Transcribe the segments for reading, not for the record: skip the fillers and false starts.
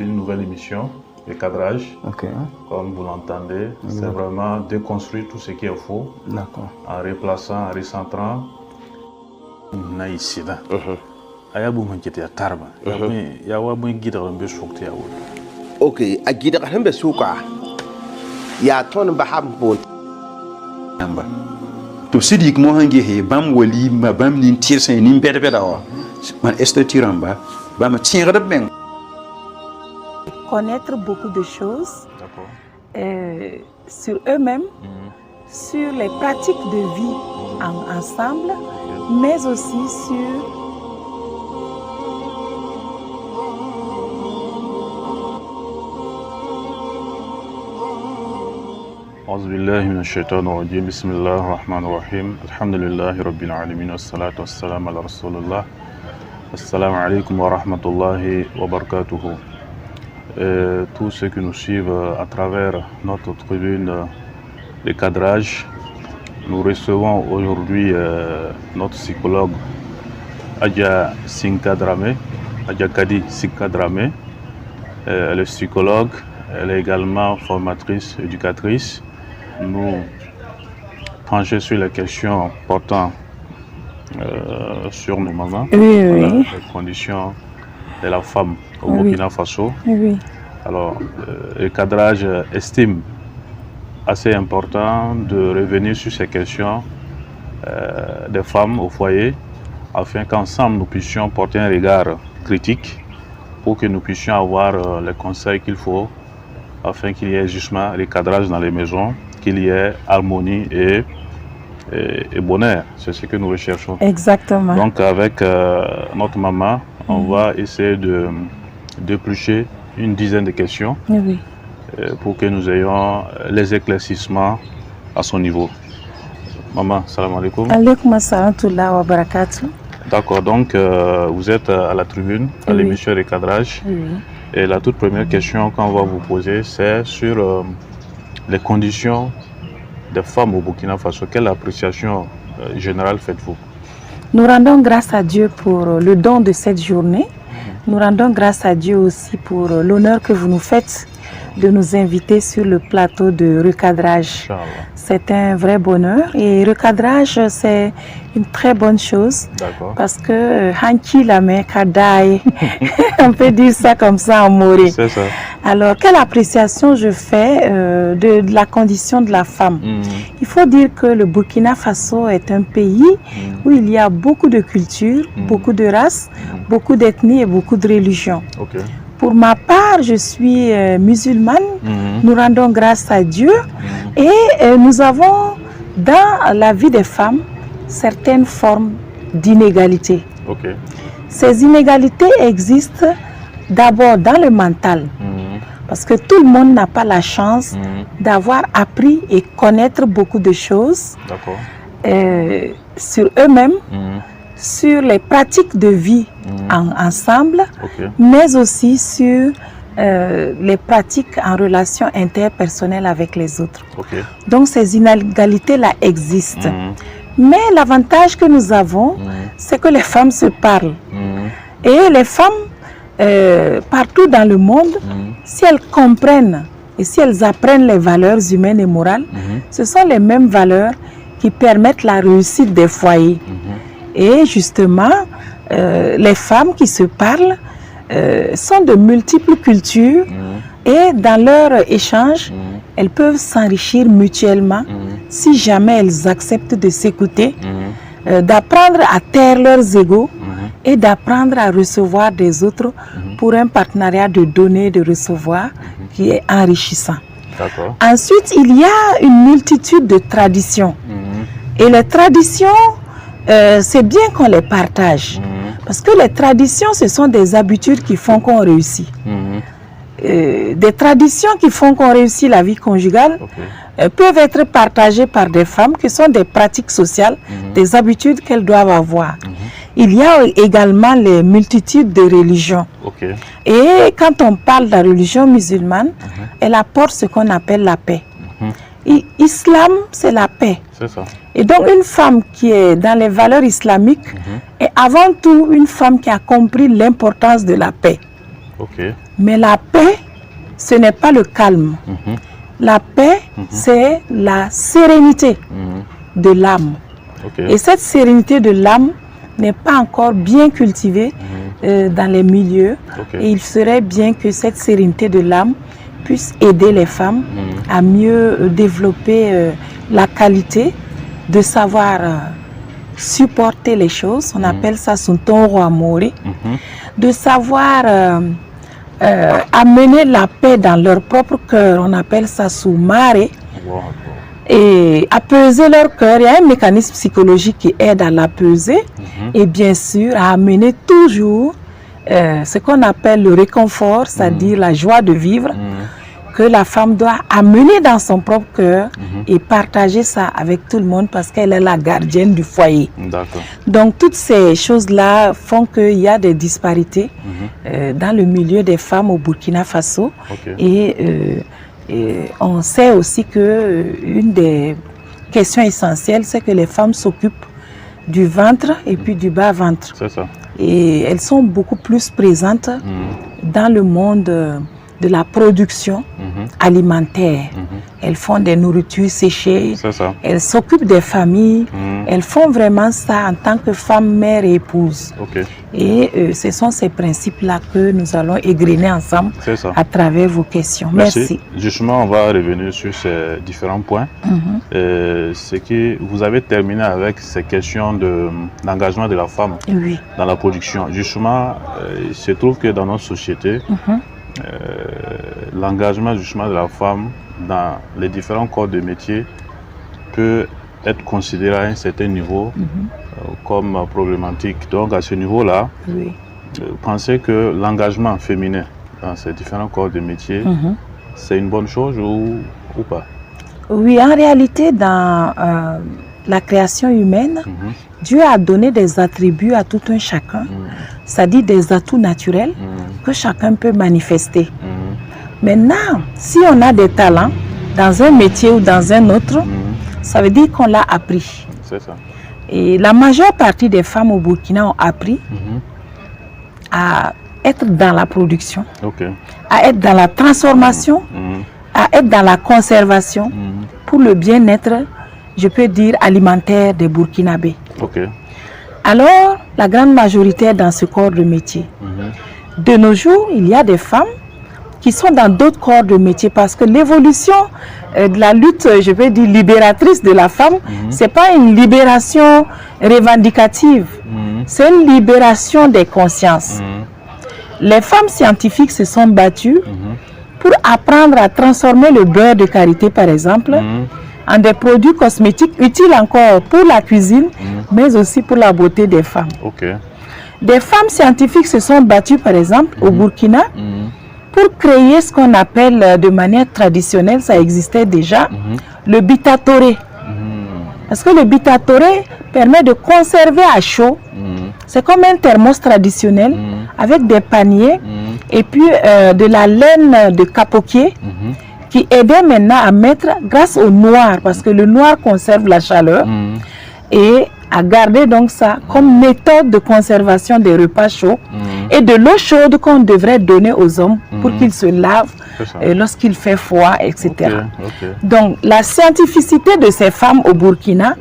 une nouvelle émission, le cadrage. Comme vous l'entendez, c'est vraiment déconstruire tout ce qui est faux en replaçant, en recentrant. Naïsida. Ayabu mankete tarba. Ya wa mun gida ran be sokte ya wuri. Okay, a gida ran be soka. Ya ton ba ham bon. Yamba. To sidik mo hange he bam wali ma bam nin tirsen nin beda wa. Man esto tiramba, bam tire de ben. Connaître beaucoup de choses sur eux-mêmes, sur les pratiques de vie ensemble, mais aussi sur أعوذ بالله من الشيطان الرجيم بسم الله الرحمن الرحيم الحمد لله رب العالمين والصلاة والسلام على رسول الله السلام عليكم ورحمة الله وبركاته. Tous ceux qui nous suivent à travers notre tribune de cadrage, nous recevons aujourd'hui notre psychologue Adja Sinkadramé, Adja Kadi Sinkadramé. Elle est psychologue, elle est également formatrice, éducatrice. Nous pencher sur les questions portant sur nos mamans, les conditions de la femme au Burkina Faso. Alors, le cadrage estime assez important de revenir sur ces questions des femmes au foyer, afin qu'ensemble nous puissions porter un regard critique pour que nous puissions avoir les conseils qu'il faut afin qu'il y ait justement le cadrage dans les maisons, qu'il y ait harmonie et bonheur. C'est ce que nous recherchons. Exactement. Donc avec notre maman, on va essayer de d'éplucher une dizaine de questions pour que nous ayons les éclaircissements à son niveau. Maman, salam alaikum. Alaikum assalam wa barakatuh. D'accord, donc vous êtes à la tribune, à l'émission de cadrage. Et la toute première question qu'on va vous poser, c'est sur les conditions des femmes au Burkina Faso. Quelle appréciation générale faites-vous? Nous rendons grâce à Dieu pour le don de cette journée. Nous rendons grâce à Dieu aussi pour l'honneur que vous nous faites de nous inviter sur le plateau de recadrage. C'est un vrai bonheur et recadrage, c'est une très bonne chose parce que Hanki la main Kadaï, on peut dire ça comme ça en moré. C'est ça. Alors, quelle appréciation je fais de la condition de la femme? Il faut dire que le Burkina Faso est un pays où il y a beaucoup de cultures, beaucoup de races, beaucoup d'ethnies et beaucoup de religions. Pour ma part, je suis musulmane. Nous rendons grâce à Dieu et nous avons dans la vie des femmes certaines formes d'inégalité. Ces inégalités existent d'abord dans le mental. Parce que tout le monde n'a pas la chance d'avoir appris et connaître beaucoup de choses sur eux-mêmes, sur les pratiques de vie ensemble, mais aussi sur les pratiques en relation interpersonnelle avec les autres. Donc ces inégalités-là existent. Mais l'avantage que nous avons, c'est que les femmes se parlent. Et les femmes, partout dans le monde, si elles comprennent et si elles apprennent les valeurs humaines et morales, ce sont les mêmes valeurs qui permettent la réussite des foyers. Et justement, les femmes qui se parlent sont de multiples cultures et dans leur échange, elles peuvent s'enrichir mutuellement si jamais elles acceptent de s'écouter, d'apprendre à taire leurs égos et d'apprendre à recevoir des autres pour un partenariat de donner et de recevoir qui est enrichissant. Ensuite, il y a une multitude de traditions. Et les traditions, c'est bien qu'on les partage. Parce que les traditions, ce sont des habitudes qui font qu'on réussit. Des traditions qui font qu'on réussit la vie conjugale peuvent être partagées par des femmes qui sont des pratiques sociales, des habitudes qu'elles doivent avoir. Il y a également les multitudes de religions. Et quand on parle de la religion musulmane, elle apporte ce qu'on appelle la paix. L'islam, c'est la paix. Et donc une femme qui est dans les valeurs islamiques est avant tout une femme qui a compris l'importance de la paix. Mais la paix, ce n'est pas le calme. La paix, c'est la sérénité de l'âme. Et cette sérénité de l'âme n'est pas encore bien cultivée dans les milieux. Et il serait bien que cette sérénité de l'âme puisse aider les femmes à mieux développer la qualité de savoir supporter les choses. On appelle ça son toro amori. De savoir amener la paix dans leur propre cœur. On appelle ça soumare. Et apaiser leur cœur. Il y a un mécanisme psychologique qui aide à l'apaiser. Et bien sûr, à amener toujours ce qu'on appelle le réconfort, c'est-à-dire la joie de vivre, que la femme doit amener dans son propre cœur et partager ça avec tout le monde parce qu'elle est la gardienne du foyer. Donc toutes ces choses-là font qu'il y a des disparités dans le milieu des femmes au Burkina Faso. Et on sait aussi qu'une des questions essentielles, c'est que les femmes s'occupent du ventre et puis du bas-ventre. C'est ça. Et elles sont beaucoup plus présentes dans le monde de la production alimentaire. Elles font des nourritures séchées, elles s'occupent des familles, elles font vraiment ça en tant que femme, mère et épouse. Et ce sont ces principes-là que nous allons égrener ensemble à travers vos questions. Merci. Justement, on va revenir sur ces différents points. C'est que vous avez terminé avec ces questions d'engagement de la femme dans la production. Justement, il se trouve que dans notre société, l'engagement justement de la femme dans les différents corps de métier peut être considéré à un certain niveau comme problématique. Donc à ce niveau-là, vous pensez que l'engagement féminin dans ces différents corps de métier, c'est une bonne chose ou pas? Oui, en réalité, dans la création humaine, Dieu a donné des attributs à tout un chacun, c'est-à-dire des atouts naturels que chacun peut manifester. Maintenant, si on a des talents dans un métier ou dans un autre, ça veut dire qu'on l'a appris. C'est ça. Et la majeure partie des femmes au Burkina ont appris à être dans la production, à être dans la transformation, à être dans la conservation pour le bien-être, je peux dire, alimentaire des Burkinabés. Alors, la grande majorité est dans ce corps de métier. De nos jours, il y a des femmes qui sont dans d'autres corps de métier parce que l'évolution de la lutte, je vais dire, libératrice de la femme, ce n'est pas une libération revendicative, c'est une libération des consciences. Les femmes scientifiques se sont battues pour apprendre à transformer le beurre de karité, par exemple, en des produits cosmétiques utiles encore pour la cuisine, mais aussi pour la beauté des femmes. Des femmes scientifiques se sont battues, par exemple, au Burkina, pour créer ce qu'on appelle de manière traditionnelle, ça existait déjà, le bitatoré. Parce que le bitatoré permet de conserver à chaud. C'est comme un thermos traditionnel avec des paniers et puis de la laine de capoquier qui aidait maintenant à mettre grâce au noir, parce que le noir conserve la chaleur, et à garder donc ça comme méthode de conservation des repas chauds et de l'eau chaude qu'on devrait donner aux hommes pour qu'ils se lavent lorsqu'il fait froid, etc. Donc la scientificité de ces femmes au Burkina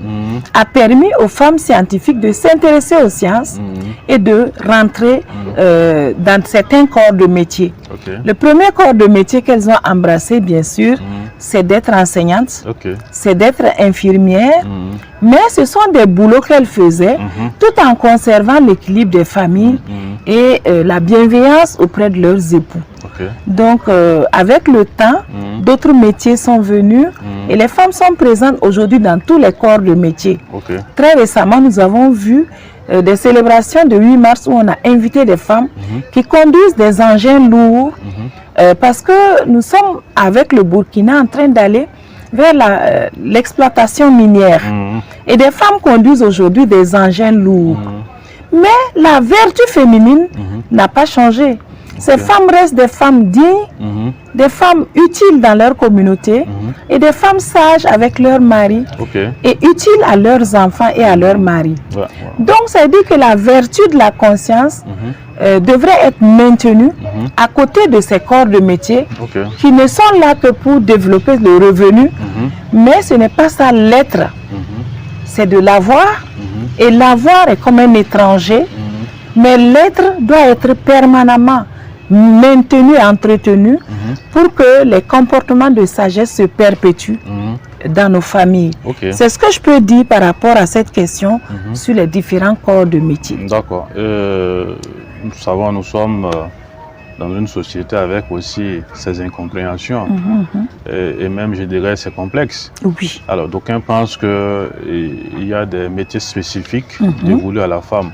a permis aux femmes scientifiques de s'intéresser aux sciences et de rentrer dans certains corps de métier. Le premier corps de métier qu'elles ont embrassé, bien sûr, c'est d'être enseignantes, c'est d'être infirmières, mais ce sont des boulots qu'elles faisaient tout en conservant l'équilibre des familles et la bienveillance auprès de leurs époux. Donc, avec le temps, d'autres métiers sont venus et les femmes sont présentes aujourd'hui dans tous les corps de métier. Très récemment, nous avons vu des célébrations de 8 mars où on a invité des femmes qui conduisent des engins lourds parce que nous sommes avec le Burkina en train d'aller vers l'exploitation minière. Et des femmes conduisent aujourd'hui des engins lourds. Mais la vertu féminine n'a pas changé. Ces femmes restent des femmes dignes, des femmes utiles dans leur communauté et des femmes sages avec leurs maris et utiles à leurs enfants et à leurs maris. Donc, ça veut dire que la vertu de la conscience devraient être maintenus à côté de ces corps de métier qui ne sont là que pour développer le revenu, mais ce n'est pas ça l'être. C'est de l'avoir, et l'avoir est comme un étranger, mais l'être doit être permanemment maintenu et entretenu pour que les comportements de sagesse se perpétuent dans nos familles. C'est ce que je peux dire par rapport à cette question sur les différents corps de métier. D'accord. Nous savons, nous sommes dans une société avec aussi ses incompréhensions et même, je dirais, ses complexes. Oui. Alors, d'aucuns pensent qu'il y a des métiers spécifiques dévolus à la femme,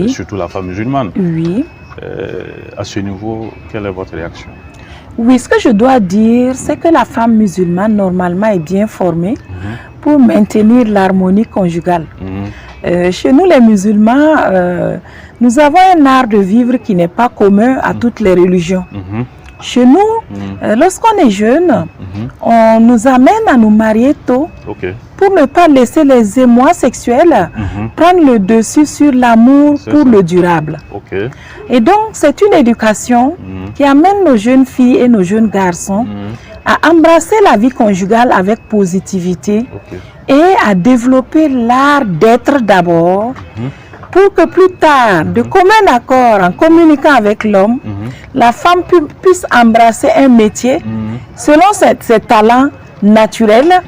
surtout la femme musulmane. Oui. À ce niveau, quelle est votre réaction? Oui, ce que je dois dire, c'est que la femme musulmane, normalement, est bien formée pour maintenir l'harmonie conjugale. Chez nous, les musulmans, nous avons un art de vivre qui n'est pas commun à toutes les religions. Chez nous, lorsqu'on est jeune, on nous amène à nous marier tôt pour ne pas laisser les émois sexuels prendre le dessus sur l'amour pour le durable. Et donc, c'est une éducation qui amène nos jeunes filles et nos jeunes garçons à embrasser la vie conjugale avec positivité et à développer l'art d'être d'abord pour que plus tard, de commun accord, en communiquant avec l'homme, la femme puisse embrasser un métier selon ses talents naturels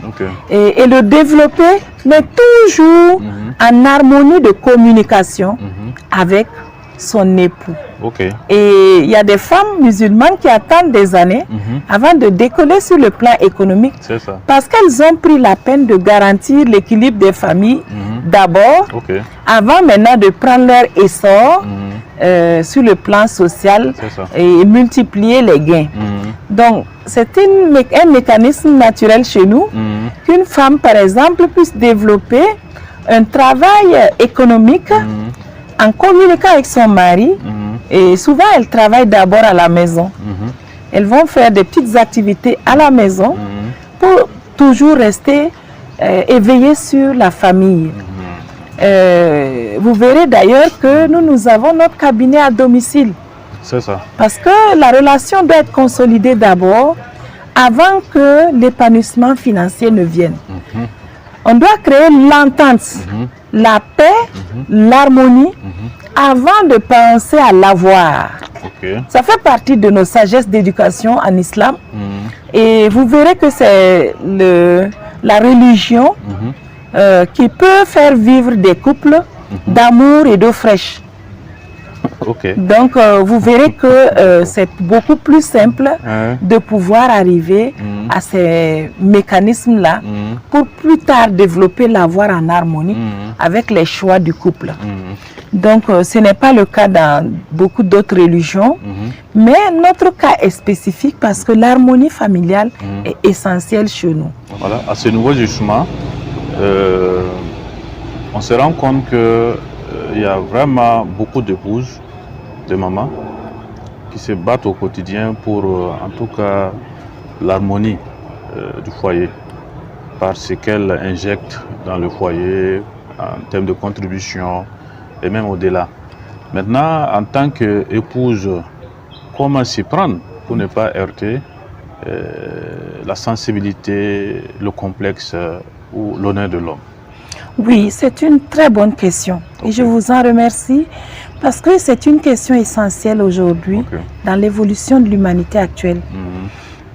et le développer, mais toujours en harmonie de communication avec son époux. Et il y a des femmes musulmanes qui attendent des années avant de décoller sur le plan économique parce qu'elles ont pris la peine de garantir l'équilibre des familles d'abord, avant maintenant de prendre leur essor sur le plan social et multiplier les gains. Donc, c'est un mécanisme naturel chez nous qu'une femme, par exemple, puisse développer un travail économique en communiquant avec son mari. Et souvent, elles travaillent d'abord à la maison. Elles vont faire des petites activités à la maison pour toujours rester éveillées sur la famille. Vous verrez d'ailleurs que nous avons notre cabinet à domicile. C'est ça. Parce que la relation doit être consolidée d'abord avant que l'épanouissement financier ne vienne. On doit créer l'entente, la paix, l'harmonie avant de penser à l'avoir. Ça fait partie de nos sagesses d'éducation en islam. Et vous verrez que c'est la religion qui peut faire vivre des couples d'amour et d'eau fraîche. Donc, vous verrez que c'est beaucoup plus simple de pouvoir arriver à ces mécanismes-là pour plus tard développer l'avoir en harmonie avec les choix du couple. Donc, ce n'est pas le cas dans beaucoup d'autres religions, mais notre cas est spécifique parce que l'harmonie familiale est essentielle chez nous. Voilà, à ce niveau justement, on se rend compte qu'il y a vraiment beaucoup d'épouses, de mamans, qui se battent au quotidien pour, en tout cas, l'harmonie du foyer, par ce qu'elles injectent dans le foyer en termes de contribution et même au-delà. Maintenant, en tant qu'épouse, comment s'y prendre pour ne pas heurter la sensibilité, le complexe ou l'honneur de l'homme? Oui, c'est une très bonne question et je vous en remercie parce que c'est une question essentielle aujourd'hui dans l'évolution de l'humanité actuelle.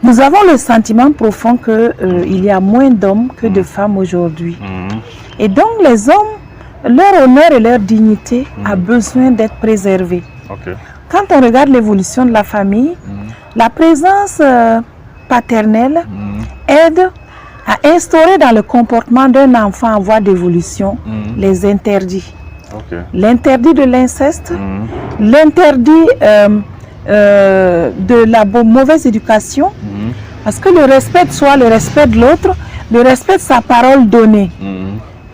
Nous avons le sentiment profond qu'il y a moins d'hommes que de femmes aujourd'hui. Et donc les hommes, leur honneur et leur dignité a besoin d'être préservés. Quand on regarde l'évolution de la famille, la présence paternelle aide à instaurer dans le comportement d'un enfant en voie d'évolution les interdits. L'interdit de l'inceste, l'interdit de la mauvaise éducation, parce que le respect de soi, le respect de l'autre, le respect de sa parole donnée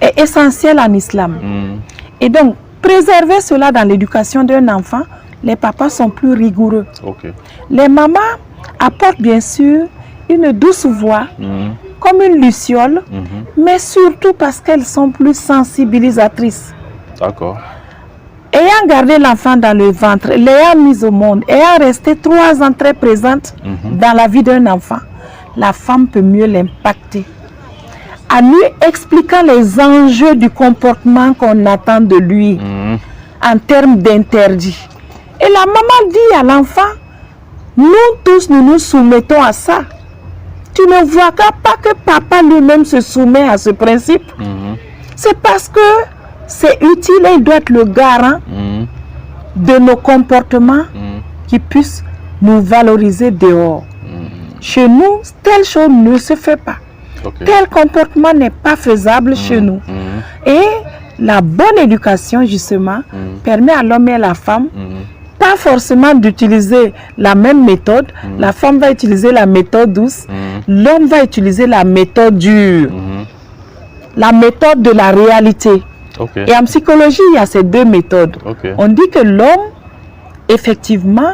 est essentiel en islam. Et donc, préserver cela dans l'éducation d'un enfant, les papas sont plus rigoureux. Les mamans apportent bien sûr une douce voix, comme une luciole, mais surtout parce qu'elles sont plus sensibilisatrices. Et ayant gardé l'enfant dans le ventre, l'ayant mis au monde, ayant resté 3 ans très présente dans la vie d'un enfant, la femme peut mieux l'impacter. En lui expliquant les enjeux du comportement qu'on attend de lui en termes d'interdit. Et la maman dit à l'enfant, nous tous, nous nous soumettons à ça. Tu ne vois pas que papa lui-même se soumet à ce principe. C'est parce que c'est utile et il doit être le garant de nos comportements qui puissent nous valoriser dehors. Chez nous, telle chose ne se fait pas. Tel comportement n'est pas faisable chez nous. Et la bonne éducation, justement, permet à l'homme et à la femme pas forcément d'utiliser la même méthode. La femme va utiliser la méthode douce, l'homme va utiliser la méthode dure, la méthode de la réalité. Et en psychologie, il y a ces 2 méthodes. On dit que l'homme, effectivement,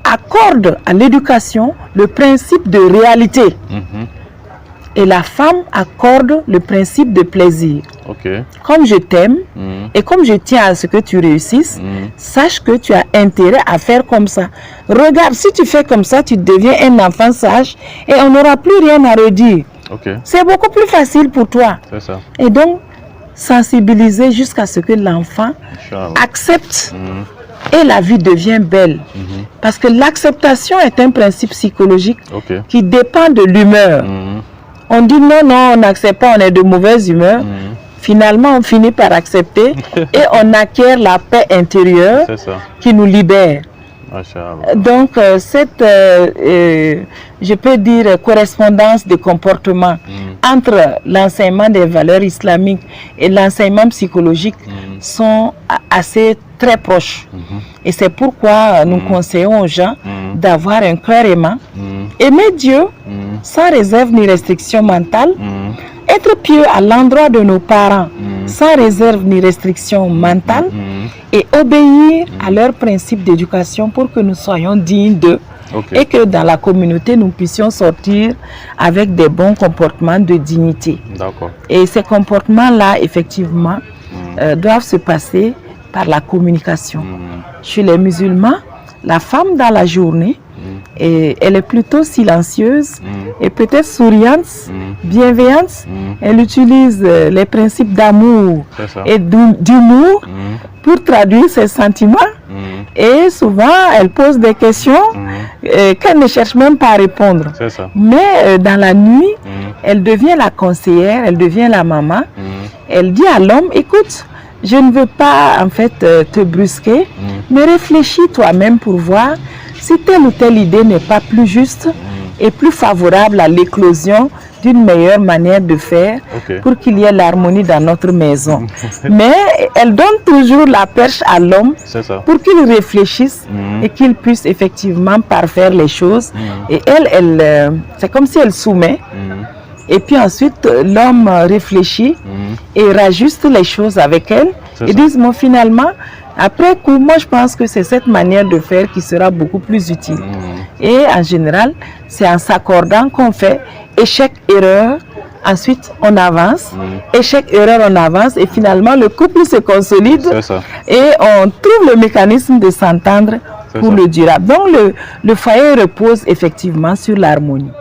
accorde à l'éducation le principe de réalité. Et la femme accorde le principe de plaisir. Comme je t'aime et comme je tiens à ce que tu réussisses, sache que tu as intérêt à faire comme ça. Regarde, si tu fais comme ça, tu deviens un enfant sage et on n'aura plus rien à redire. C'est beaucoup plus facile pour toi. Ça. Et donc, sensibiliser jusqu'à ce que l'enfant accepte et la vie devient belle. Parce que l'acceptation est un principe psychologique qui dépend de l'humeur. On dit non, on n'accepte pas, on est de mauvaise humeur. Finalement, on finit par accepter et on acquiert la paix intérieure qui nous libère. Donc, cette, je peux dire, correspondance de comportement entre l'enseignement des valeurs islamiques et l'enseignement psychologique sont assez très proches. Et c'est pourquoi nous conseillons aux gens d'avoir un cœur aimant, aimer Dieu sans réserve ni restriction mentale, être pieux à l'endroit de nos parents sans réserve ni restriction mentale et obéir à leurs principes d'éducation pour que nous soyons dignes d'eux et que dans la communauté nous puissions sortir avec des bons comportements de dignité. Et ces comportements-là, effectivement, doivent se passer par la communication. Chez les musulmans, la femme dans la journée, et elle est plutôt silencieuse et peut-être souriante, bienveillante. Elle utilise les principes d'amour et d'humour pour traduire ses sentiments. Et souvent, elle pose des questions qu'elle ne cherche même pas à répondre. Mais dans la nuit, elle devient la conseillère, elle devient la maman. Elle dit à l'homme, écoute, je ne veux pas en fait te brusquer, mais réfléchis toi-même pour voir si telle ou telle idée n'est pas plus juste et plus favorable à l'éclosion d'une meilleure manière de faire pour qu'il y ait l'harmonie dans notre maison. Mais elle donne toujours la perche à l'homme pour qu'il réfléchisse et qu'il puisse effectivement parfaire les choses. Et elle c'est comme si elle soumet. Et puis ensuite, l'homme réfléchit et rajuste les choses avec elle. Et disent, bon, finalement, après coup, moi je pense que c'est cette manière de faire qui sera beaucoup plus utile. Et en général, c'est en s'accordant qu'on fait échec-erreur. Ensuite, on avance. Échec-erreur, on avance. Et finalement, le couple se consolide. Et on trouve le mécanisme de s'entendre pour le durable. Donc, le foyer repose effectivement sur l'harmonie.